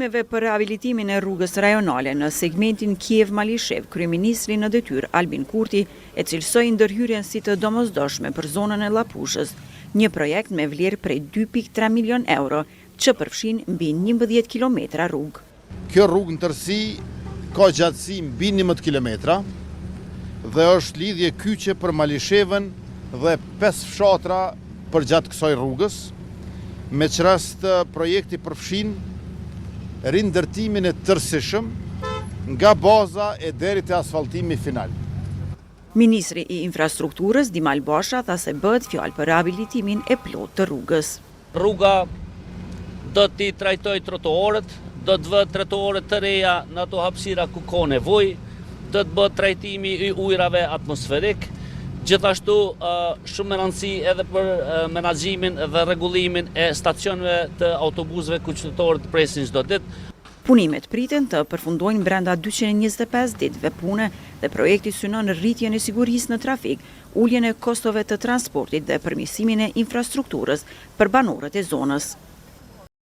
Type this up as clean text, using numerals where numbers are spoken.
punëve për rehabilitimin e rrugës rajonale në segmentin Kiev-Malishev, kryeministri në detyrë Albin Kurti e cilësoi ndërhyrjen si të domosdoshme për zonën e Llapushës, një projekt me vlerë prej 2.3 milion euro që përfshin mbi 11 kilometra rrugë. Kjo rrugë në tërësi ka gjatësi mbi 11 kilometra dhe është lidhje kyçe për Malishevën dhe 5 fshatra për gjatë kësaj rrugës, me që rast projekti përfshin rindërtimin e tërësishëm nga baza e deri te asfaltimi final. Ministri i infrastrukturës Dimal Basha tha se bëhet fjalë për rehabilitimin e plotë të rrugës. Rruga do t'i trajtoj trotuarët, do të vë trotuarët të reja në ato hapësira ku ka nevojë, do të bëhet trajtimi i ujrave atmosferik, gjithashtu shumë me rëndësi edhe për menaxhimin dhe rregullimin e stacioneve të autobusëve ku qytetarët presin çdo ditë. Punimet priten të përfundojnë brenda 225 ditëve pune dhe projekti synon rritjen e sigurisë në trafik, uljen e kostove të transportit dhe përmirësimin e infrastrukturës për banorët e zonës.